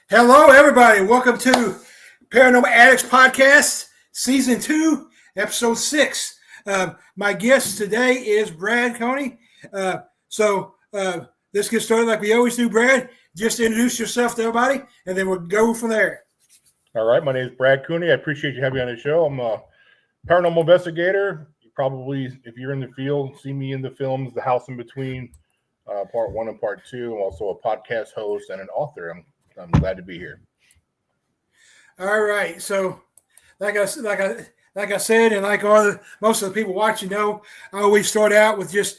Hello, everybody. Welcome to Paranormal Addicts Podcast, Season 2, Episode 6. My guest today is Brad Cooney. Let's get started like we always do, Brad. Just introduce yourself to everybody, and then we'll go from there. All right. My name is Brad Cooney. I appreciate you having me on the show. I'm a paranormal investigator. You probably, if you're in the field, see me in the films The House in Between, Part 1 and Part 2. I'm also a podcast host and an author. I'm glad to be here. All right. So, like I said, and like most of the people watching know, I always start out with just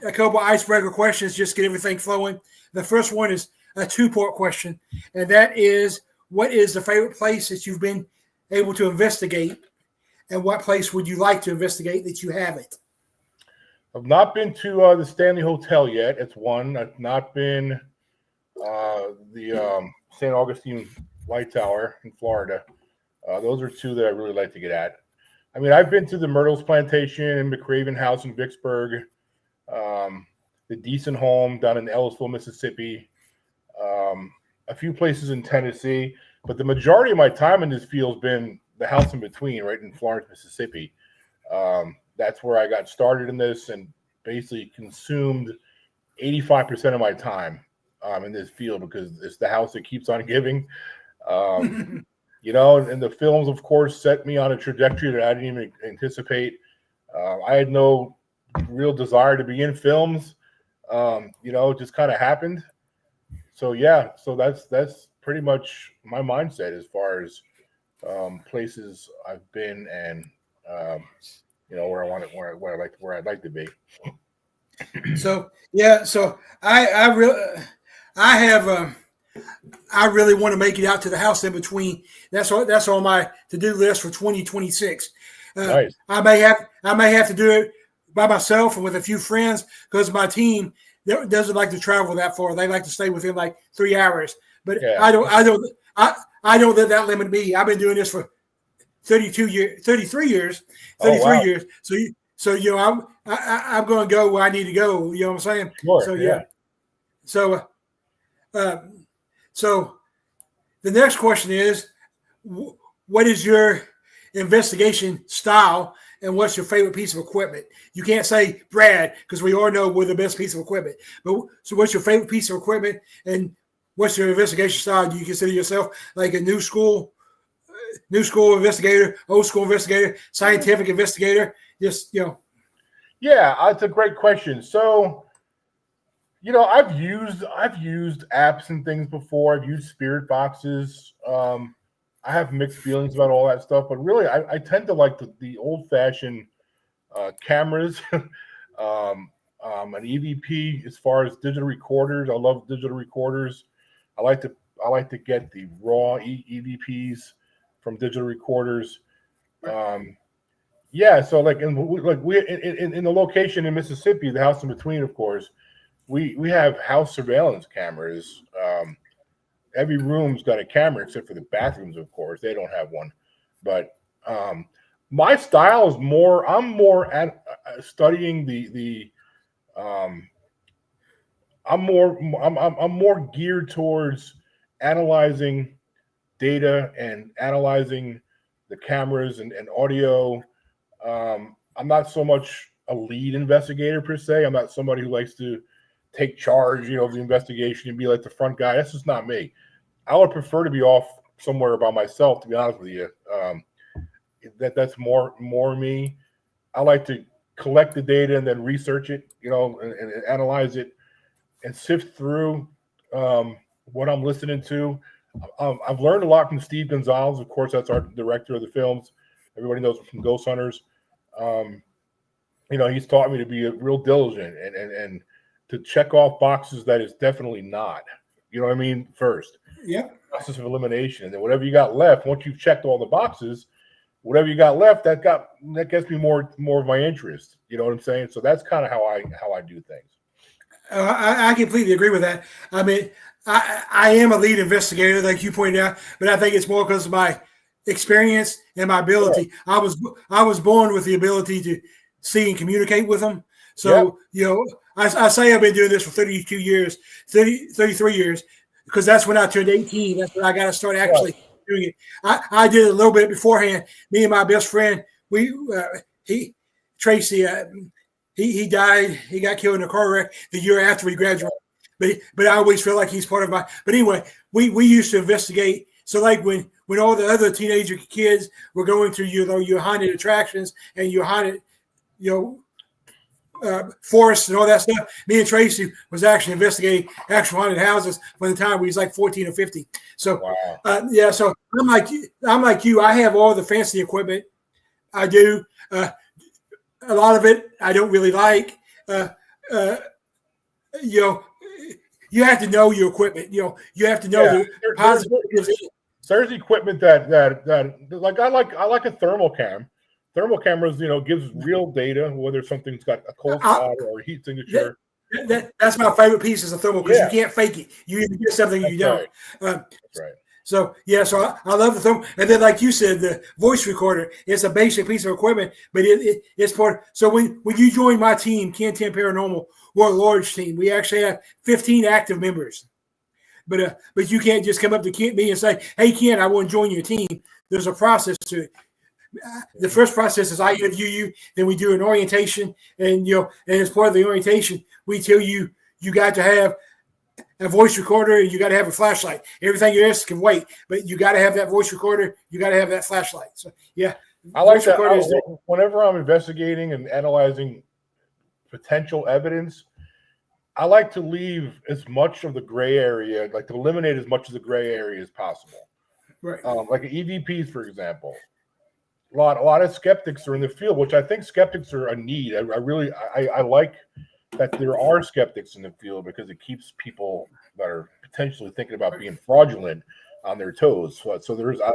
a couple icebreaker questions, just get everything flowing. The first one is a two-part question, and that is, what is the favorite place that you've been able to investigate, and what place would you like to investigate that you haven't? I've not been to the Stanley Hotel yet. It's one. I've not been the St. Augustine Light Tower in Florida. Those are two that I really like to get at. I mean, I've been to the Myrtles Plantation and McRaven House in Vicksburg, the Decent Home down in Ellisville, Mississippi, a few places in Tennessee, but the majority of my time in this field has been the House in Between, right in Florence, Mississippi. That's where I got started in this and basically consumed 85% of my time in this field because it's the house that keeps on giving. And the films, of course, set me on a trajectory that I didn't even anticipate. I had no real desire to be in films. It just kind of happened. So that's pretty much my mindset as far as places I've been and where I'd like to be. So I really want to make it out to the House in Between. That's on my to-do list for 2026. Nice. I may have to do it by myself and with a few friends because my team doesn't like to travel that far. They like to stay within like 3 hours. But yeah. I don't let that limit me. I've been doing this for 33 years. Oh, wow. Years. So I'm going to go where I need to go. You know what I'm saying? Sure, so yeah. So the next question is, what is your investigation style and what's your favorite piece of equipment? You can't say Brad because we all know we're the best piece of equipment. But so what's your favorite piece of equipment and what's your investigation style? Do you consider yourself like a new school investigator, old school investigator, scientific investigator? Yeah, that's a great question. So, I've used apps and things before. I've used spirit boxes. I have mixed feelings about all that stuff, but really, I tend to like the old-fashioned cameras, an EVP as far as digital recorders. I love digital recorders. I like to get the raw EVPs from digital recorders. So like in the location in Mississippi, the House in Between, of course, we have house surveillance cameras. Every room's got a camera except for the bathrooms, of course. They don't have one. But my style is I'm more at studying I'm more geared towards analyzing data and analyzing the cameras and audio. I'm not so much a lead investigator per se. I'm not somebody who likes to take charge, of the investigation and be like the front guy. That's just not me. I would prefer to be off somewhere by myself, to be honest with you. That's more me. I like to collect the data and then research it, and analyze it and sift through what I'm listening to. I've learned a lot from Steve Gonzalez. Of course, that's our director of the films. Everybody knows him from Ghost Hunters. He's taught me to be real diligent and to check off boxes that is definitely not. You know what I mean? First. Yeah. Process of elimination. And then whatever you got left, once you've checked all the boxes, whatever you got left, that gets me more of my interest. You know what I'm saying? So that's kind of how I do things. I completely agree with that. I mean, I am a lead investigator, like you pointed out, but I think it's more because of my experience and my ability. Yeah. I was born with the ability to see and communicate with them. So, I say I've been doing this for 33 years. because that's when I turned 18. That's when I got to start actually Right. doing it. I did it a little bit beforehand. Me and my best friend, Tracy, he died. He got killed in a car wreck the year after we graduated. But I always feel like he's part of my. But anyway, we used to investigate. So like when all the other teenager kids were going through your haunted attractions and your haunted forests and all that stuff, me and Tracy was actually investigating actual haunted houses by the time we was like 14 or 15. So Wow. so I'm like you. I have all the fancy equipment. I do. A lot of it I don't really like. You have to know your equipment. You have to know the positives. There's equipment that like I like a thermal cam. Thermal cameras, gives real data whether something's got a cold spot or a heat signature. That's my favorite piece is a thermal because you can't fake it. You either get something or you don't. Right. That's right. So I love the thermal, and then like you said, the voice recorder. It's a basic piece of equipment, but it's part. So when you join my team, Ken 10 Paranormal, we're a large team. We actually have 15 active members. But you can't just come up to me and say, "Hey, Ken, I want to join your team." There's a process to it. The first process is I interview you, then we do an orientation, and as part of the orientation, we tell you got to have a voice recorder and you got to have a flashlight. Everything else can wait, but you got to have that voice recorder. You got to have that flashlight. So yeah, I like that. Whenever I'm investigating and analyzing potential evidence, I like to leave as much of the gray area, like to eliminate as much of the gray area as possible. Right. Like EVPs, for example. A lot of skeptics are in the field, which I think skeptics are a need. I like that there are skeptics in the field because it keeps people that are potentially thinking about being fraudulent on their toes. So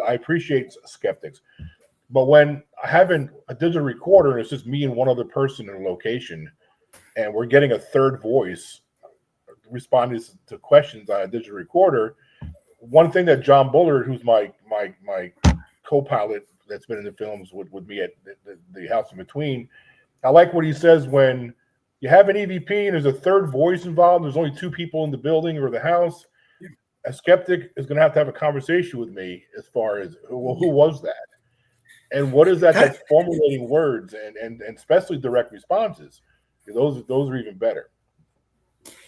I appreciate skeptics. But when having a digital recorder and it's just me and one other person in a location, and we're getting a third voice responding to questions on a digital recorder, one thing that John Bullard, who's my co-pilot that's been in the films with me at the House in Between, I like what he says when you have an EVP and there's a third voice involved, there's only two people in the building or the house, a skeptic is going to have a conversation with me as far as, well, who was that? And what is that that's formulating words and especially direct responses? Those are even better.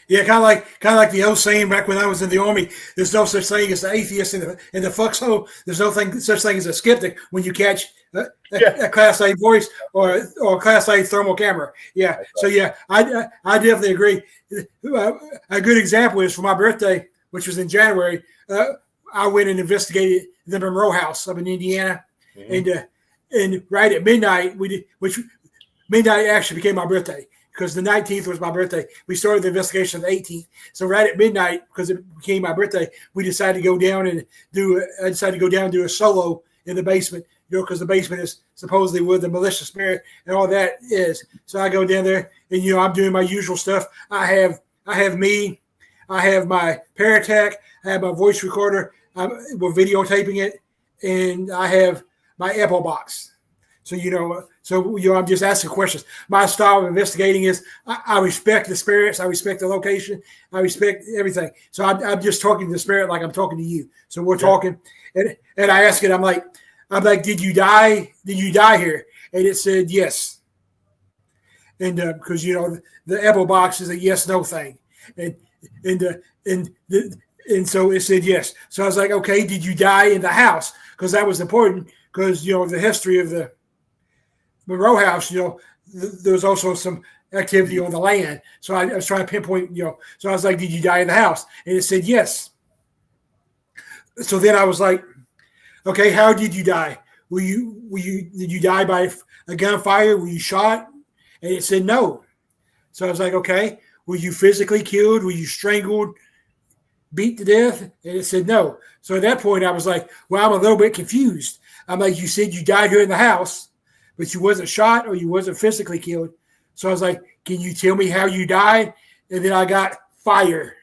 Yeah, kind of like the old saying back when I was in the Army. There's no such thing as an atheist in the foxhole. There's no such thing as a skeptic when you catch a Class A voice or a Class A thermal camera. Yeah. So yeah, I definitely agree. A good example is for my birthday, which was in January. I went and investigated the Monroe House up in Indiana, and right at midnight which midnight actually became my birthday. Because the 19th was my birthday. We started the investigation on the 18th. So right at midnight, because it became my birthday, we decided to go down and do a solo in the basement, because the basement is supposedly where the malicious spirit and all that is. So I go down there and, I'm doing my usual stuff. I have me, I have my Paratech, I have my voice recorder, we're videotaping it, and I have my Apple box. So, I'm just asking questions. My style of investigating is I respect the spirits. I respect the location. I respect everything. So I'm just talking to the spirit like I'm talking to you. So we're talking, and I ask it, I'm like, did you die? Did you die here? And it said, yes. And because, the Apple box is a yes, no thing. And so it said, yes. So I was like, okay, did you die in the house? Because that was important because, the history of the Monroe House, there was also some activity on the land. So I was trying to pinpoint, so I was like, did you die in the house? And it said, yes. So then I was like, okay, how did you die? Did you die by a gunfire? Were you shot? And it said, no. So I was like, okay, were you physically killed? Were you strangled, beat to death? And it said, no. So at that point I was like, well, I'm a little bit confused. I'm like, you said you died here in the house, but you wasn't shot or you wasn't physically killed. So I was like, can you tell me how you died? And then I got fire.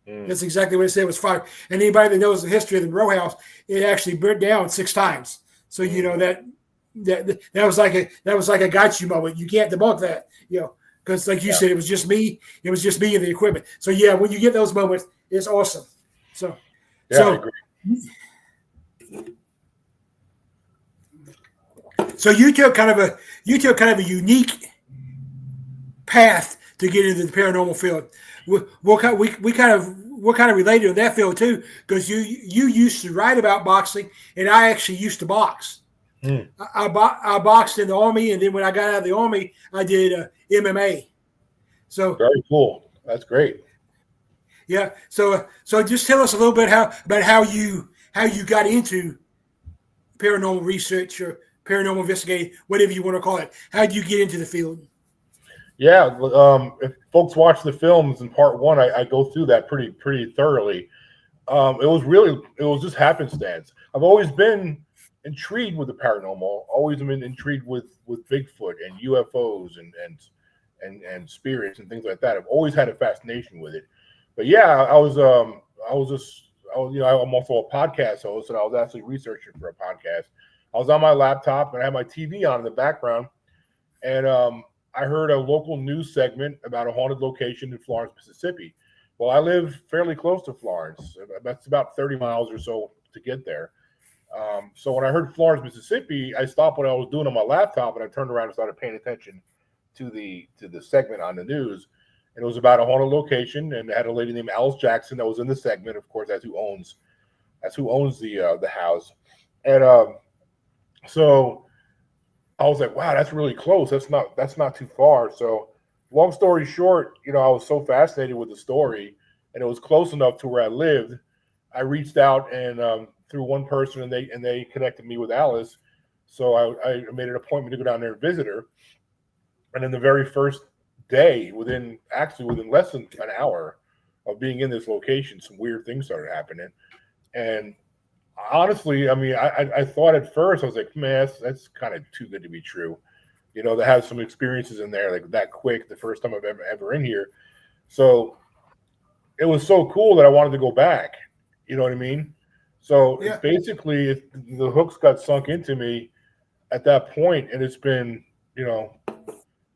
That's exactly what it said, was fire. And anybody that knows the history of the Monroe House, it actually burnt down 6 times. So that was like a got you moment. You can't debunk that. because, like you Yeah. said, it was just me. It was just me and the equipment. So yeah, when you get those moments, it's awesome. So, Yeah, I so, agree. so you took kind of a unique path to get into the paranormal field. We're kind of related in that field too, because you used to write about boxing, and I actually used to box. Hmm. I boxed in the army, and then when I got out of the army, I did MMA. So Very cool. That's great. yeah, so just tell us a little bit about how you got into paranormal research or paranormal investigating, whatever you want to call it. How did you get into the field? Yeah, if folks watch the films in part one, I go through that pretty thoroughly. It was just happenstance. I've always been intrigued with the paranormal. Always been intrigued with Bigfoot and UFOs and spirits and things like that. I've always had a fascination with it. But yeah, I'm also a podcast host, and I was actually researching for a podcast. I was on my laptop and I had my TV on in the background, and I heard a local news segment about a haunted location in Florence, Mississippi. Well, I live fairly close to Florence. That's about 30 miles or so to get there. So when I heard Florence, Mississippi, I stopped what I was doing on my laptop and I turned around and started paying attention to the segment on the news. And it was about a haunted location, and it had a lady named Alice Jackson that was in the segment. Of course, that's who owns the house. And so I was like, wow, that's really close. That's not too far. So long story short, I was so fascinated with the story, and it was close enough to where I lived. I reached out and through one person, and they connected me with Alice. So I made an appointment to go down there and visit her. And then the very first day, within less than an hour of being in this location, some weird things started happening. And honestly, I mean, I thought at first, I was like, man, that's kind of too good to be true. To have some experiences in there like that quick, the first time I've ever in here. So it was so cool that I wanted to go back. You know what I mean? So it's Yeah, basically the hooks got sunk into me at that point, and it's been, you know,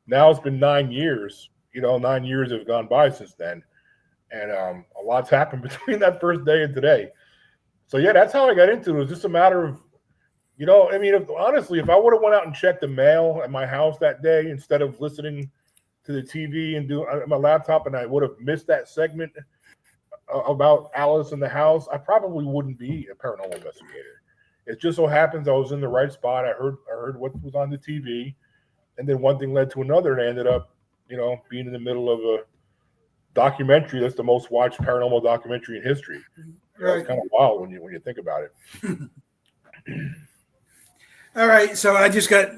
now it's been 9 years. 9 years have gone by since then, and a lot's happened between that first day and today. So yeah, that's how I got into it. It was just a matter of, I mean, honestly, if I would have went out and checked the mail at my house that day instead of listening to the TV and do my laptop, and I would have missed that segment about Alice in the house, I probably wouldn't be a paranormal investigator. It just so happens I was in the right spot. I heard what was on the TV, and then one thing led to another, and I ended up, being in the middle of a documentary that's the most watched paranormal documentary in history. It's right. kind of wild when you think about it. All right. So I just got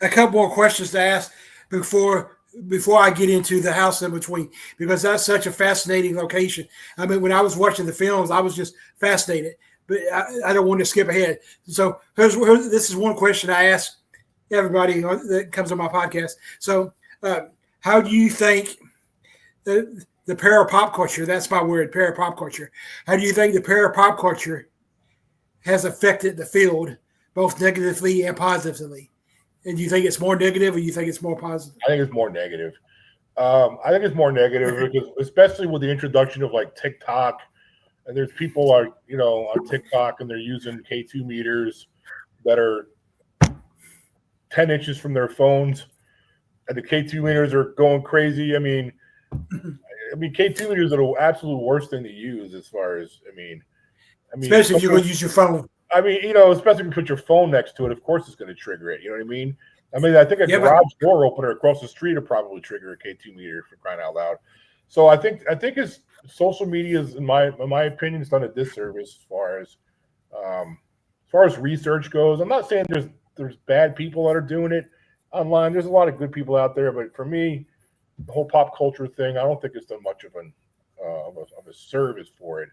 a couple more questions to ask before before I get into the house in between, because that's such a fascinating location. I mean, when I was watching the films, I was just fascinated. But I don't want to skip ahead. So this is one question I ask everybody that comes on my podcast. So, how do you think the para pop culture? That's my word, para pop culture. How do you think the para pop culture has affected the field, both negatively and positively? And do you think it's more negative, or you think it's more positive? I think it's more negative. I think it's more negative because, especially with the introduction of like TikTok, and there's people are on TikTok and they're using K2 meters that are 10 inches from their phones, and the K2 meters are going crazy. I mean K2 meters are the absolute worst thing to use as far as Especially if you're going to use your phone. especially if you put your phone next to it, of course it's going to trigger it. You know what I mean? I think a Yeah, but garage door opener across the street will probably trigger a K2 meter, for crying out loud. So I think social media is, in my opinion, it's done a disservice as far as research goes. I'm not saying there's bad people that are doing it online. There's a lot of good people out there, but for me, the whole pop culture thing, I don't think it's done much of a service for it,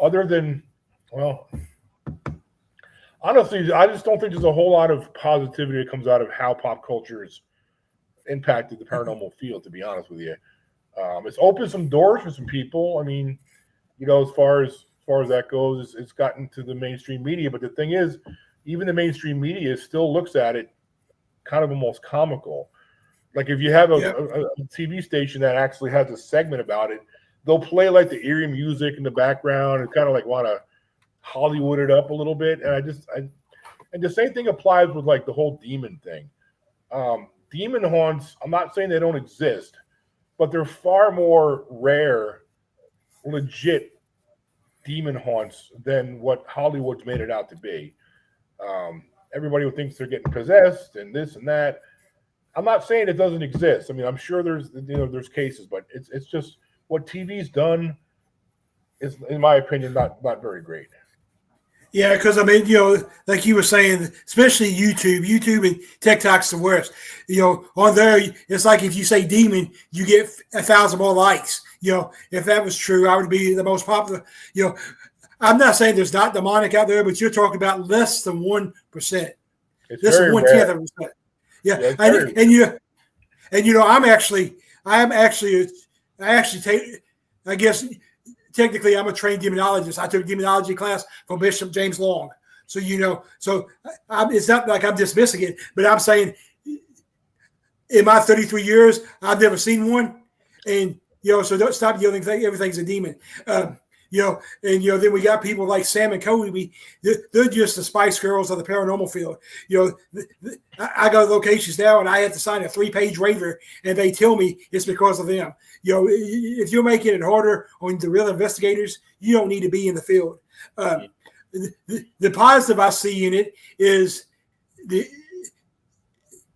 other than, well, honestly, I just don't think there's a whole lot of positivity that comes out of how pop culture has impacted the paranormal field. To be honest with you, it's opened some doors for some people. As far as that goes, it's gotten to the mainstream media. But the thing is, even the mainstream media still looks at it kind of almost comical. Like if you have Yeah. a TV station that actually has a segment about it, they'll play like the eerie music in the background and kind of like want to Hollywood it up a little bit. And the same thing applies with like the whole demon thing. Demon haunts, I'm not saying they don't exist, but they're far more rare, legit demon haunts than what Hollywood's made it out to be. Everybody thinks they're getting possessed and this and that. I'm not saying it doesn't exist. I mean, I'm sure there's cases, but it's just what TV's done is, in my opinion, not very great. Yeah, because I mean, like you were saying, especially YouTube and TikTok's the worst. On there, it's like if you say demon, you get 1,000 more likes. If that was true, I would be the most popular. I'm not saying there's not demonic out there, but you're talking about less than 1%. It's Less than very 1/10 rare. of a percent. Yeah, Yeah, I actually take. I guess technically I'm a trained demonologist. I took a demonology class from Bishop James Long. So it's not like I'm dismissing it, but I'm saying in my 33 years, I've never seen one, and so don't stop yelling. Everything's a demon. Then we got people like Sam and Cody. They're just the Spice Girls of the paranormal field. I go to locations now and I have to sign a 3-page waiver, and they tell me it's because of them. If you're making it harder on the real investigators, you don't need to be in the field. The positive I see in it is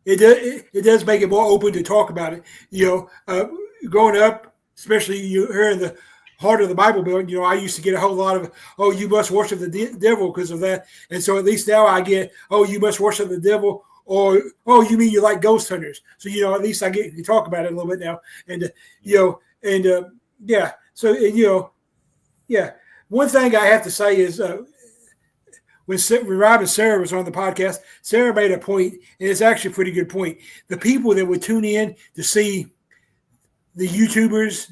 it does make it more open to talk about it. Growing up, especially here in the heart of the Bible Belt, I used to get a whole lot of, oh, you must worship the devil because of that. And so at least now I get, oh, you must worship the devil, or, oh, you mean you like ghost hunters. So, at least I get to talk about it a little bit now. And, yeah. So, yeah. One thing I have to say is when Rob and Sarah was on the podcast, Sarah made a point, and it's actually a pretty good point. The people that would tune in to see the YouTubers,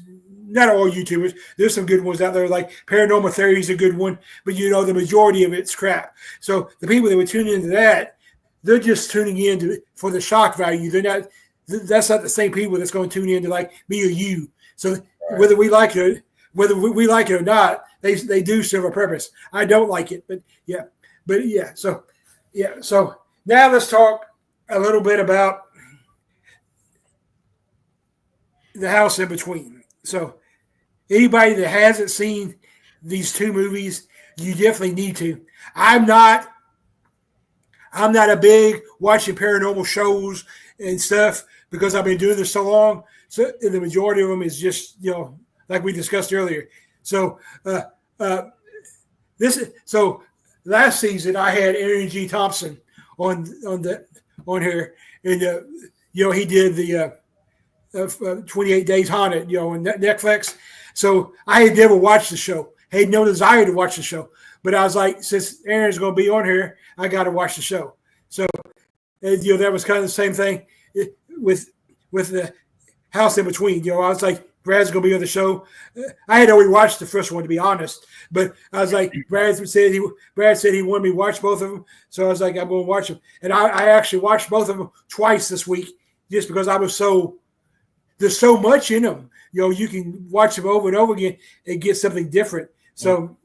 not all YouTubers, there's some good ones out there, like Paranormal Theory is a good one, but the majority of it's crap. So the people that would tune into that, they're just tuning in for the shock value. That's not the same people that's going to tune in to like me or you. So whether we like it or not, they do serve a purpose. I don't like it, but yeah. So now let's talk a little bit about the house in between. So anybody that hasn't seen these 2 movies, you definitely need to. I'm not a big watching paranormal shows and stuff because I've been doing this so long. So the majority of them is just, like we discussed earlier. So last season I had Aaron G. Thompson on here, and he did the 28 Days Haunted, on Netflix. So I had never watched the show, had no desire to watch the show, but I was like, since Aaron's going to be on here, I got to watch the show. So, that was kind of the same thing with the house in between. I was like, Brad's going to be on the show. I had already watched the first one, to be honest, but I was like, Brad said he wanted me to watch both of them. So I was like, I'm going to watch them. And I actually watched both of them twice this week just because there's so much in them. You can watch them over and over again and get something different. So,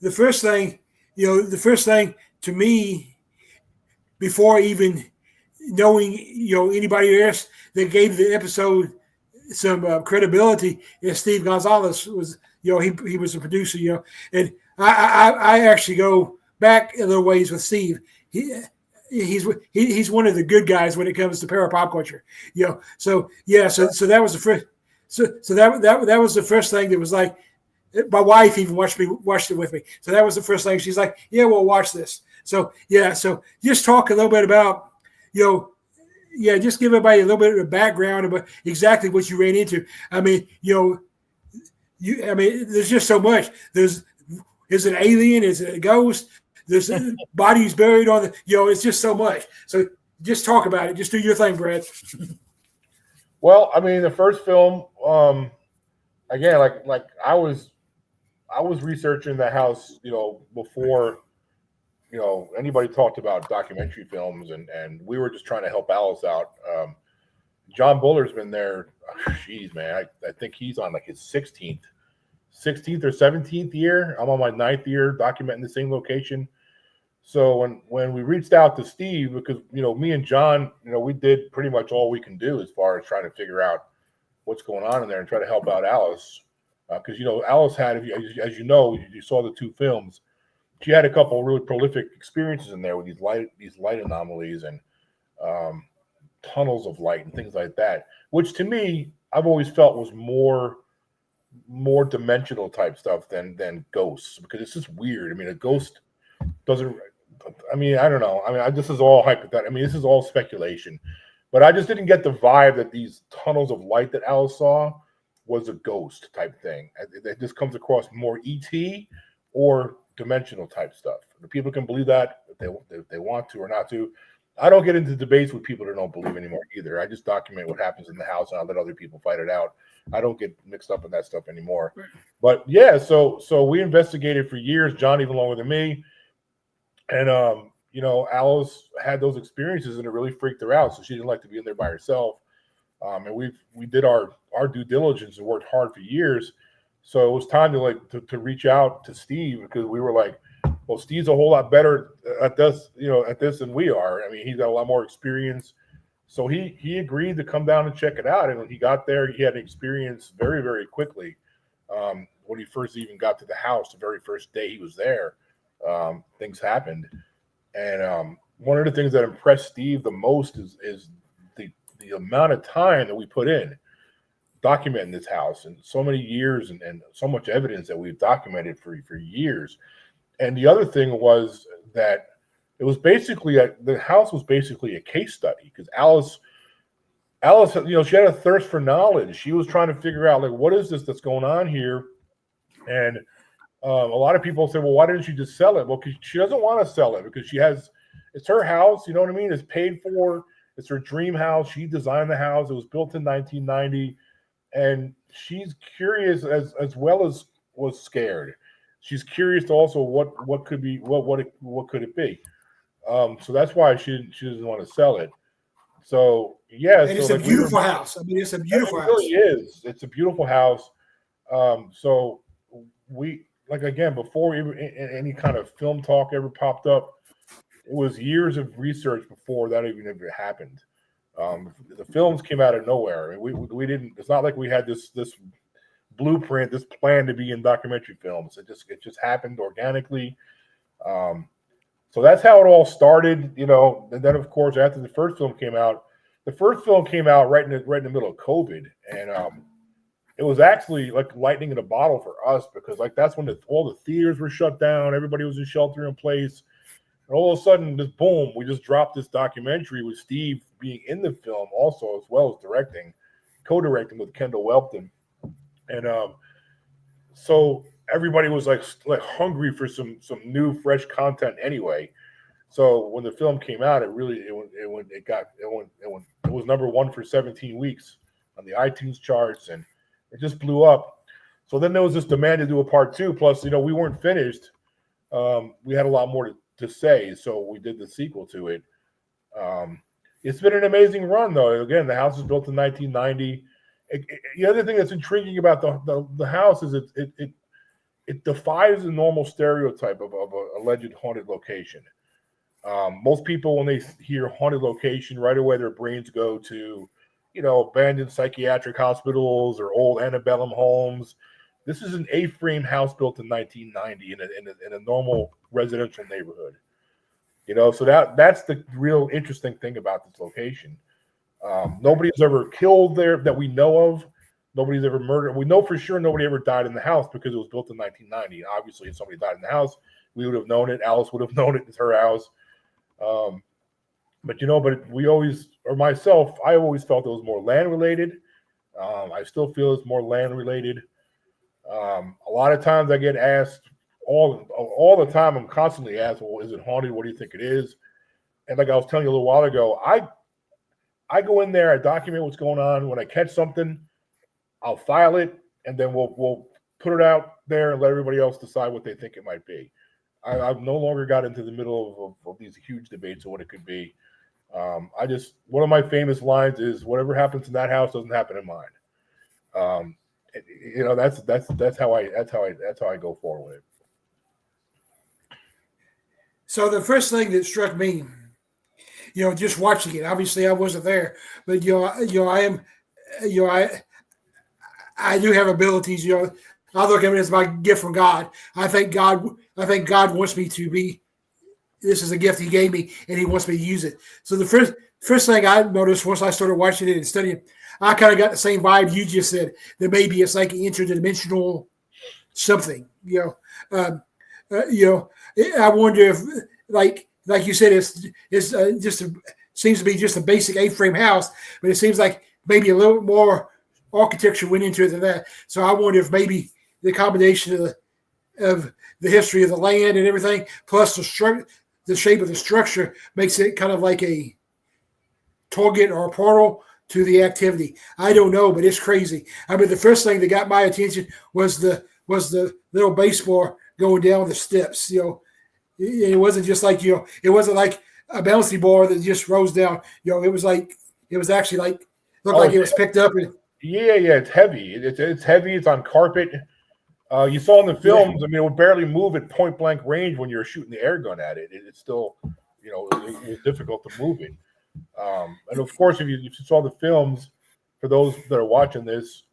the first thing to me, before even knowing, anybody else that gave the episode some credibility, is Steve Gonzalez was, he was a producer, and I actually go back a little ways with Steve. He's one of the good guys when it comes to pop culture, So that was the first. So that was the first thing that was like, my wife even watched it with me. So that was the first thing. She's like, yeah, we'll watch this. So just talk a little bit about, just give everybody a little bit of background about exactly what you ran into. I mean, there's just so much. Is it an alien? Is it a ghost? There's bodies buried on the, it's just so much. So just talk about it. Just do your thing, Brad. Well, I mean, the first film, again, like I was researching the house, before, anybody talked about documentary films, and we were just trying to help Alice out. John Buller's been there. Jeez, man, I think he's on like his 16th or 17th year. I'm on my 9th year documenting the same location. So when we reached out to Steve, because me and John, we did pretty much all we can do as far as trying to figure out what's going on in there and try to help out Alice, because Alice had, as you saw the 2 films, she had a couple of really prolific experiences in there with these light anomalies and tunnels of light and things like that, which to me I've always felt was more dimensional type stuff than ghosts, because it's just weird. I mean, a ghost doesn't. I mean, I don't know. I mean, this is all hypothetical. I mean, this is all speculation, but I just didn't get the vibe that these tunnels of light that Alice saw was a ghost type thing. It just comes across more ET or dimensional type stuff. The people can believe that if they want to or not to. I don't get into debates with people that don't believe anymore either. I just document what happens in the house and I let other people fight it out. I don't get mixed up in that stuff anymore. But yeah, so we investigated for years, John even longer than me. And Alice had those experiences and it really freaked her out. So she didn't like to be in there by herself. And we did our due diligence and worked hard for years. So it was time to reach out to Steve, because we were like, well, Steve's a whole lot better at this than we are. I mean, he's got a lot more experience. So he agreed to come down and check it out. And when he got there, he had an experience very, very quickly. When he first even got to the house, the very first day he was there, things happened. And one of the things that impressed Steve the most is the amount of time that we put in documenting this house, and so many years and so much evidence that we've documented for years. And the other thing was that it was basically the house was basically a case study, because Alice, she had a thirst for knowledge. She was trying to figure out, like, what is this that's going on here? And a lot of people say, well, why didn't she just sell it? Well, because she doesn't want to sell it, because it's her house. You know what I mean? It's paid for. It's her dream house. She designed the house. It was built in 1990. And she's curious as well as was scared. She's curious also what could be what could it be. So that's why she doesn't want to sell it. So yeah, and it's a beautiful house. I mean, it's a beautiful house. It really is. It's a beautiful house. So we, like, again, before any kind of film talk ever popped up, it was years of research before that even ever happened. The films came out of nowhere. I mean, we didn't. It's not like we had this blueprint, this plan to be in documentary films. It just happened organically. So that's how it all started, And then, of course, after the first film came out right in the middle of COVID, and it was actually like lightning in a bottle for us, because like that's when all the theaters were shut down, everybody was in shelter in place. And all of a sudden, just boom, we just dropped this documentary with Steve being in the film also, as well as co-directing with Kendall Welpton. And so everybody was like hungry for some new, fresh content anyway. So when the film came out, it was number 1 for 17 weeks on the iTunes charts, and it just blew up. So then there was this demand to do a part 2. Plus, we weren't finished. We had a lot more to say, so we did the sequel to it. It's been an amazing run, though. Again, the house was built in 1990. The other thing that's intriguing about the house is it defies the normal stereotype of a alleged haunted location. Most people, when they hear haunted location, right away their brains go to, abandoned psychiatric hospitals or old antebellum homes. This is an A-frame house built in 1990 in a normal residential neighborhood. So that's the real interesting thing about this location. Nobody's ever killed there that we know of. Nobody's ever murdered. We know for sure nobody ever died in the house, because it was built in 1990. Obviously, if somebody died in the house, we would have known it. Alice would have known it. It's her house. But we always, or myself, I always felt it was more land related. I still feel it's more land related. A lot of times I get asked all the time. I'm constantly asked, well, is it haunted? What do you think it is? And like I was telling you a little while ago, I go in there, I document what's going on. When I catch something, I'll file it, and then we'll put it out there and let everybody else decide what they think it might be. I've no longer got into the middle of these huge debates of what it could be. One of my famous lines is, "Whatever happens in that house doesn't happen in mine." Um, that's how I go forward with it. So the first thing that struck me, just watching it. Obviously, I wasn't there, but I am, you know, I do have abilities. I look at it as my gift from God. I think God wants me to be. This is a gift He gave me, and He wants me to use it. So the first thing I noticed once I started watching it and studying, I kind of got the same vibe you just said. That maybe it's like an interdimensional something. I wonder if like you said, it's seems to be just a basic A-frame house, but it seems like maybe a little more architecture went into it than that. So I wonder if maybe the combination of the history of the land and everything, plus the shape of the structure, makes it kind of like a target or a portal to the activity. I don't know, but it's crazy. I mean, the first thing that got my attention was the little baseball going down the steps. It wasn't just like it wasn't like a bouncy ball that just rose down. It was actually looked like it was picked up. Yeah, it's heavy. It's heavy. It's on carpet. You saw in the films. I mean, it would barely move at point blank range when you're shooting the air gun at it. It's still, it was difficult to move it. And of course, if you saw the films, for those that are watching this,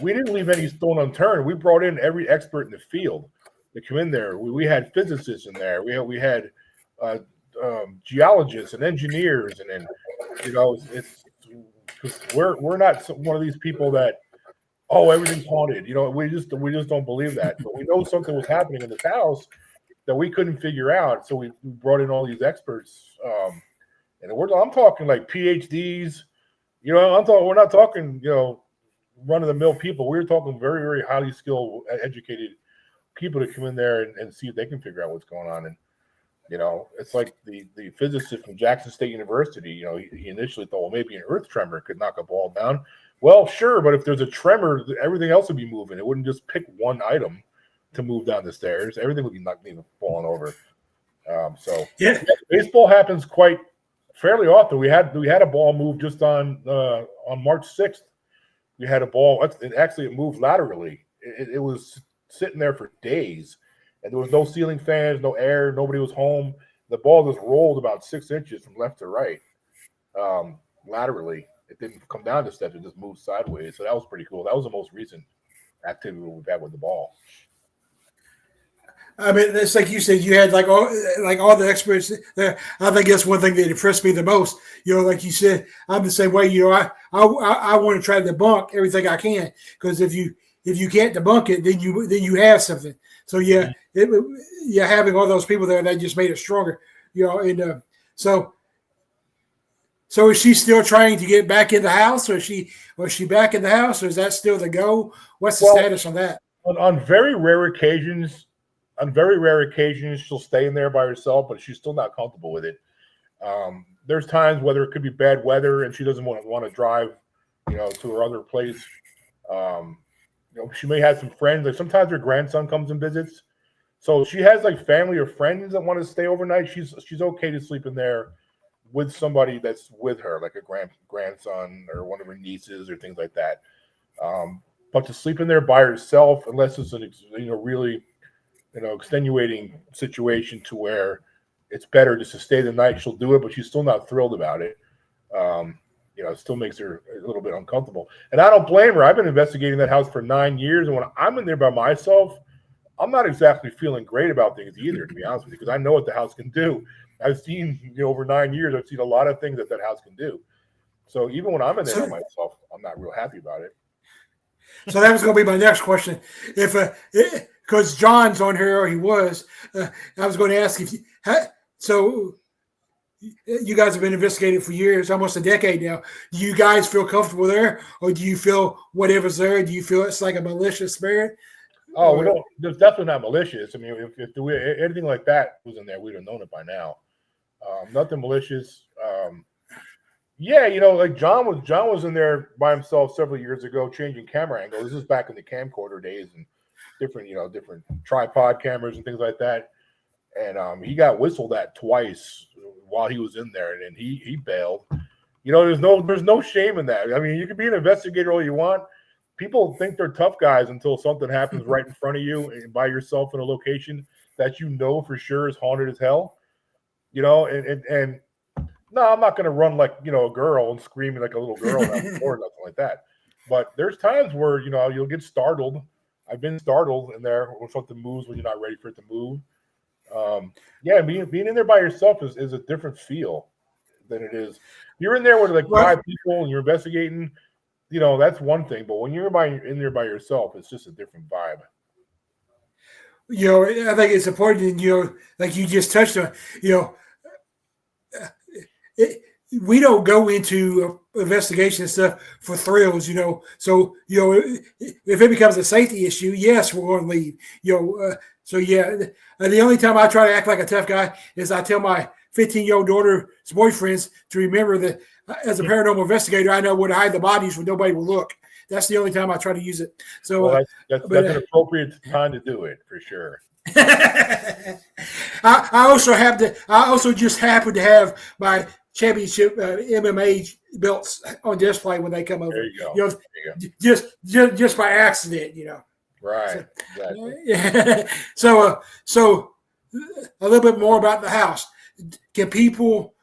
we didn't leave any stone unturned. We brought in every expert in the field to come in there. We had physicists in there. We had geologists and engineers, and then it's because we're not one of these people that everything's haunted. We just don't believe that. But we know something was happening in this house that we couldn't figure out. So we brought in all these experts, and I'm talking like PhDs. We're not talking run of the mill people. We're talking very, very highly skilled, educated people to come in there and see if they can figure out what's going on. And it's like the physicist from Jackson State University. He initially thought, well, maybe an earth tremor could knock a ball down. Well, sure, but if there's a tremor, everything else would be moving. It wouldn't just pick one item to move down the stairs. Everything would be falling over. Yeah, baseball happens quite fairly often. We had a ball move just on March 6th. We had a ball. It moved laterally. It was sitting there for days, and there was no ceiling fans, no air. Nobody was home. The ball just rolled about 6 inches from left to right, laterally. It didn't come down the steps. It just moved sideways. So that was pretty cool. That was the most recent activity we've had with the ball. I mean, it's like you said, you had all the experts there. I think that's one thing that impressed me the most. Like you said, I'm the same way. I want to try to debunk everything I can, because if you can't debunk it, then you have something. So having all those people there, that just made it stronger. So is she still trying to get back in the house, or is she back in the house, or is that still the go? What's the status on that? On very rare occasions, she'll stay in there by herself, but she's still not comfortable with it. There's times whether it could be bad weather and she doesn't want to drive, to her other place. She may have some friends. Like sometimes her grandson comes and visits, so she has like family or friends that want to stay overnight. She's okay to sleep in there with somebody that's with her, like a grandson or one of her nieces or things like that. But to sleep in there by herself, unless it's an really extenuating situation to where it's better just to stay the night, she'll do it, but she's still not thrilled about it. It still makes her a little bit uncomfortable. And I don't blame her. I've been investigating that house for 9 years, and when I'm in there by myself, I'm not exactly feeling great about things either, to be honest with you, because I know what the house can do. I've seen, over 9 years, I've seen a lot of things that house can do. So even when I'm in there by myself, I'm not real happy about it. So that was going to be my next question. Because John's on here, or he was, I was going to ask so you guys have been investigating for years, almost a decade now. Do you guys feel comfortable there, or do you feel whatever's there? Do you feel it's like a malicious spirit? Oh, we don't. There's definitely not malicious. I mean, if anything like that was in there, we'd have known it by now. Nothing malicious. Like John was in there by himself several years ago, changing camera angles. This is back in the camcorder days and different tripod cameras and things like that. and he got whistled at twice while he was in there, and then he bailed. You know, there's no shame in that. I mean, you can be an investigator all you want. People think they're tough guys until something happens right in front of you and by yourself in a location that you know for sure is haunted as hell. You know, and no, I'm not going to run like, you know, a girl and screaming like a little girl or nothing like that. But there's times where, you know, you'll get startled. I've been startled in there when something moves when you're not ready for it to move. Yeah, being in there by yourself is a different feel than it is. You're in there with like 5 people and you're investigating, you know, that's one thing. But when you're in there by yourself, it's just a different vibe. You know, I think it's important, you know, like you just touched on, you know, we don't go into investigation and stuff for thrills, you know. So, you know, if it becomes a safety issue, yes, we're going to leave. You know, so yeah, the only time I try to act like a tough guy is I tell my 15-year-old daughter's boyfriends to remember that as a paranormal investigator, I know where to hide the bodies when nobody will look. That's the only time I try to use it. So well, that's an appropriate time to do it for sure. I also just happen to have my championship MMA belts on display when they come over. There you go. You know, just by accident, you know. Right. So, exactly. So a little bit more about the house. Can people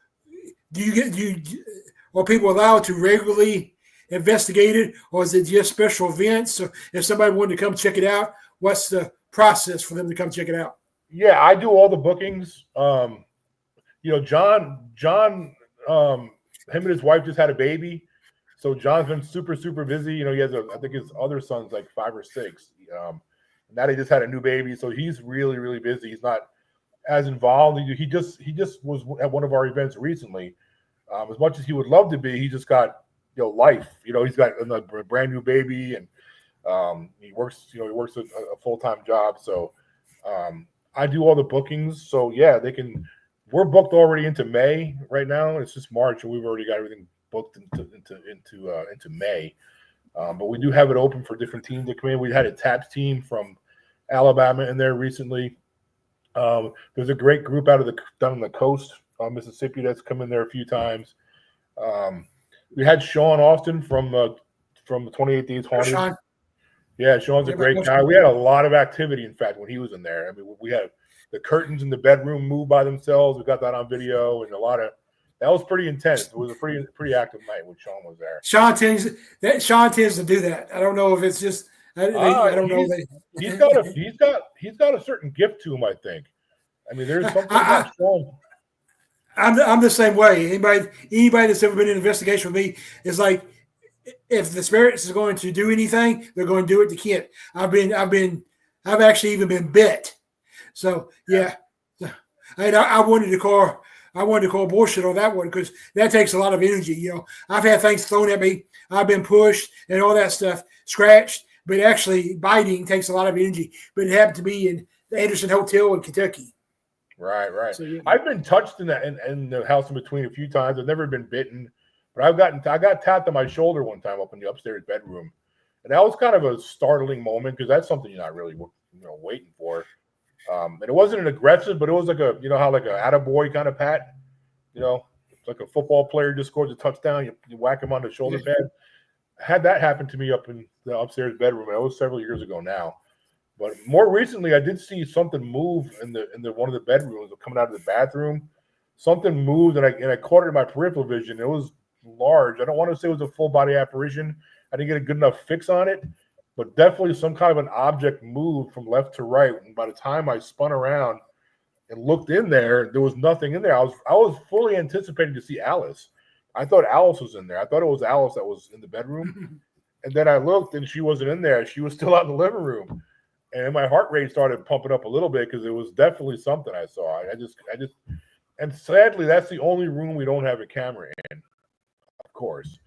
are people allowed to regularly investigate it, or is it just special events? So if somebody wanted to come check it out, what's the process for them to come check it out? Yeah, I do all the bookings. You know, John, him and his wife just had a baby, so John's been super busy. You know, he has I think his other son's like 5 or 6. Now they just had a new baby, so he's really busy. He's not as involved. He just was at one of our events recently. As much as he would love to be, he just got, you know, life. You know, he's got a brand new baby, and he works a full-time job. So I do all the bookings. So yeah, we're booked already into May right now. It's just March, and we've already got everything booked into May. But we do have it open for different teams to come in. We had a TAPS team from Alabama in there recently. There's a great group down on the coast, Mississippi, that's come in there a few times. We had Sean Austin from 28 Days Haunted. Sean. Yeah, Sean's a great guy. We had a lot of activity, in fact, when he was in there. I mean, we had the curtains in the bedroom move by themselves. We got that on video, and that was pretty intense. It was a pretty active night when Sean was there. Sean tends to do that. I don't know if it's just I don't know. He's got a certain gift to him, I think. I mean, there's something about Sean. I'm the same way. Anybody that's ever been in an investigation with me is like, if the spirits is going to do anything, they're going to do it to Kent. I've actually even been bit. So yeah, and I wanted to call bullshit on that one because that takes a lot of energy. You know, I've had things thrown at me. I've been pushed and all that stuff, scratched, but actually biting takes a lot of energy. But it happened to be in the Anderson Hotel in Kentucky. Right. So, yeah. I've been touched in the house in between a few times. I've never been bitten, but I got tapped on my shoulder one time up in the upstairs bedroom, and that was kind of a startling moment because that's something you're not really waiting for. And it wasn't an aggressive, but it was like a how like a attaboy kind of pat, like a football player just scores a touchdown, you whack him on the shoulder pad. I had that happen to me up in the upstairs bedroom. It was several years ago now. But more recently, I did see something move in the one of the bedrooms coming out of the bathroom. Something moved, and I caught it in my peripheral vision. It was large. I don't want to say it was a full body apparition. I didn't get a good enough fix on it, but definitely some kind of an object moved from left to right. And by the time I spun around and looked in there was nothing in there. I was fully anticipating to see Alice. I thought Alice was in there. I thought it was Alice that was in the bedroom, and then I looked, and she wasn't in there. She was still out in the living room. And my heart rate started pumping up a little bit because it was definitely something I saw. And sadly, that's the only room we don't have a camera in. Of course,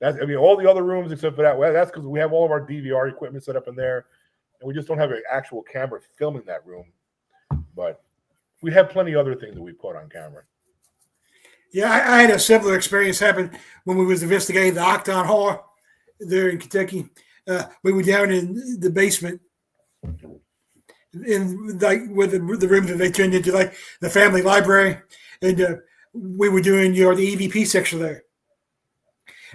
all the other rooms except for that. Well, that's because we have all of our DVR equipment set up in there, and we just don't have an actual camera filming that room. But we have plenty of other things that we put on camera. Yeah, I had a similar experience happen when we was investigating the Octon Hall there in Kentucky. We were down in the basement. in like with the room that they turned into like the family library, and we were doing the EVP section there.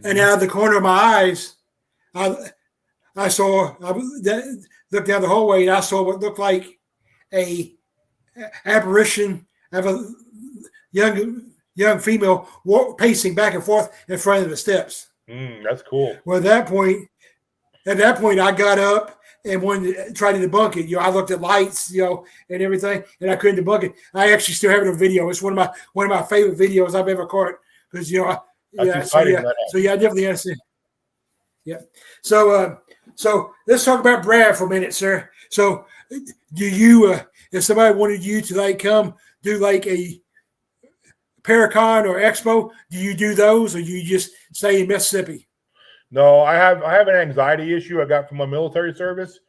And out of the corner of my eyes, I saw looked down the hallway and I saw what looked like a apparition of a young female pacing back and forth in front of the steps. That's cool. Well, at that point, I got up and wanted to try to debunk it. I looked at lights, and everything, and I couldn't debunk it. I actually still have it on video. It's one of my favorite videos I've ever caught because yeah. So I definitely understand. Yeah. So let's talk about Brad for a minute, sir. So do you, if somebody wanted you to like come do like a Paracon or Expo, do you do those, or do you just stay in Mississippi? No, I have an anxiety issue I got from my military service,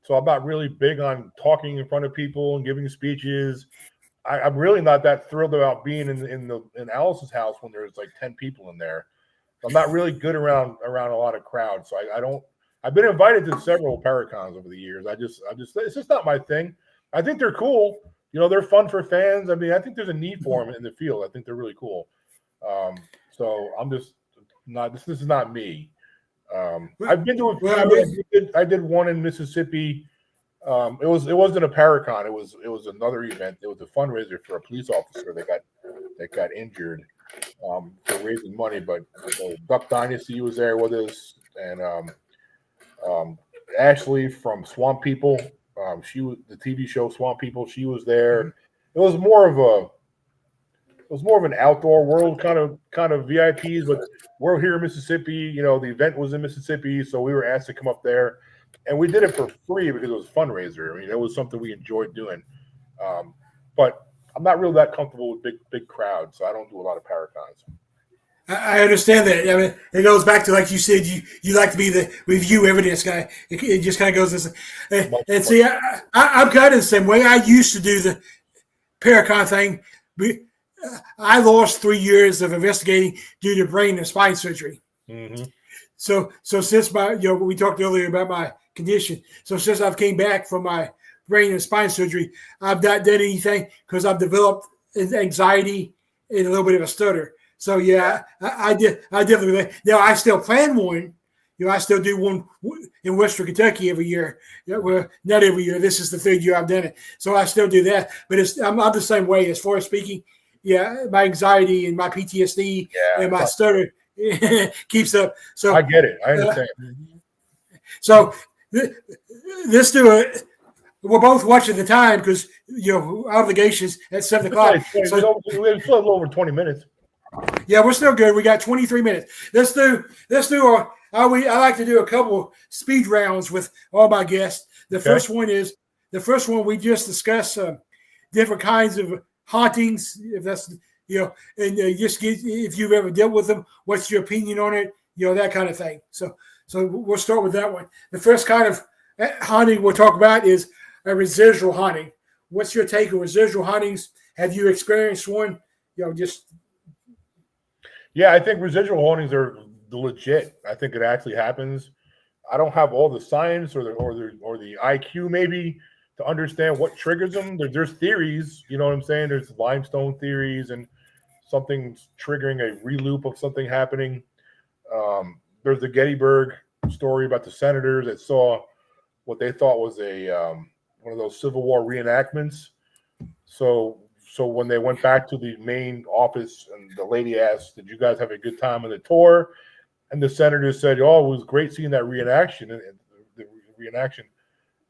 so I'm not really big on talking in front of people and giving speeches. I'm really not that thrilled about being in Alice's house when there's like 10 people in there. I'm not really good around a lot of crowds, so I don't. I've been invited to several Paracons over the years. It's just not my thing. I think they're cool. They're fun for fans. I mean, I think there's a need for them in the field. I think they're really cool. So I'm just not. This is not me. I've been to I did one in Mississippi. It wasn't a Paracon. It was another event. It was a fundraiser for a police officer that got injured for raising money. But Duck Dynasty was there with us, and Ashley from Swamp People. She was the TV show Swamp People. She was there. It was more of an outdoor world kind of VIPs, but we're here in Mississippi. The event was in Mississippi, so we were asked to come up there, and we did it for free because it was a fundraiser. I mean, it was something we enjoyed doing. But I'm not really that comfortable with big crowds, so I don't do a lot of Paracons. I understand that. I mean, it goes back to, like you said, you like to be the review evidence guy. It just kind of goes this. And see, I'm kind of the same way. I used to do the Paracon thing. I lost 3 years of investigating due to brain and spine surgery. Mm-hmm. So since we talked earlier about my condition. So since I've came back from my brain and spine surgery, I've not done anything because I've developed anxiety and a little bit of a stutter. So yeah, I definitely. Now I still plan one. I still do one in Western Kentucky every year. Well, not every year. This is the third year I've done it, so I still do that. But I'm the same way as far as speaking. Yeah, my anxiety and my PTSD and my stutter keeps up. So I get it. I understand. So let's do it. We're both watching the time because obligations at 7 o'clock. So we still have over 20 minutes. Yeah, we're still good. We got 23 minutes. Let's do. I like to do a couple speed rounds with all my guests. The first one we just discussed different kinds of hauntings. If that's and just if you've ever dealt with them, what's your opinion on it? That kind of thing. So we'll start with that one. The first kind of haunting we'll talk about is a residual haunting. What's your take on residual hauntings? Have you experienced one? Yeah, I think residual hauntings are legit. I think it actually happens. I don't have all the science or the IQ maybe to understand what triggers them. There's theories, you know what I'm saying? There's limestone theories and something's triggering a reloop of something happening. There's the Gettysburg story about the senators that saw what they thought was one of those Civil War reenactments. So when they went back to the main office and the lady asked, "Did you guys have a good time on the tour?" And the senators said, "Oh, it was great seeing that reenaction."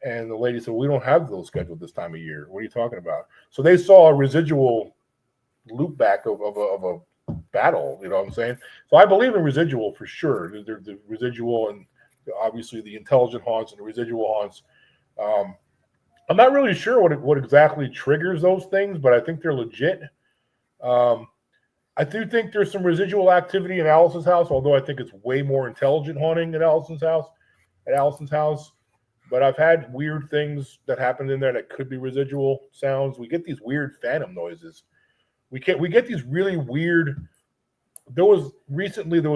And the lady said, "We don't have those scheduled this time of year. What are you talking about?" So they saw a residual loop back of a battle. You know what I'm saying? So I believe in residual for sure. The residual and obviously the intelligent haunts and the residual haunts. I'm not really sure what exactly triggers those things, but I think they're legit. I do think there's some residual activity in Allison's house, although I think it's way more intelligent haunting at Allison's house. But I've had weird things that happened in there that could be residual sounds. We get these weird phantom noises. We get these really weird. There was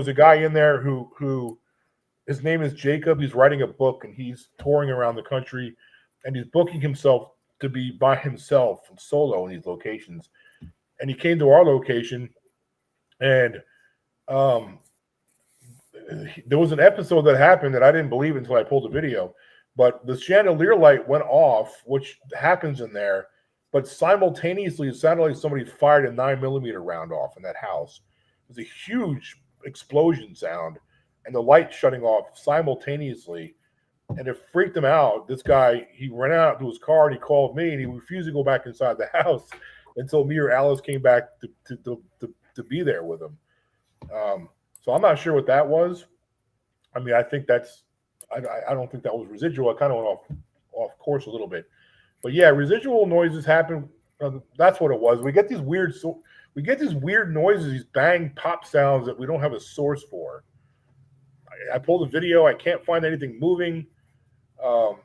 a guy in there who his name is Jacob. He's writing a book and he's touring around the country and he's booking himself to be by himself and solo in these locations. And he came to our location, and there was an episode that happened that I didn't believe until I pulled the video. But the chandelier light went off, which happens in there, but simultaneously it sounded like somebody fired a 9mm round off in that house. It was a huge explosion sound, and the light shutting off simultaneously, and it freaked him out. This guy, he ran out to his car and he called me, and he refused to go back inside the house until me or Alice came back to be there with him. So I'm not sure what that was. I mean, I think that's, I don't think that was residual. I kind of went off course a little bit, but yeah, residual noises happen. That's what it was. We get these weird noises, these bang pop sounds that we don't have a source for. I pulled a video. I can't find anything moving, and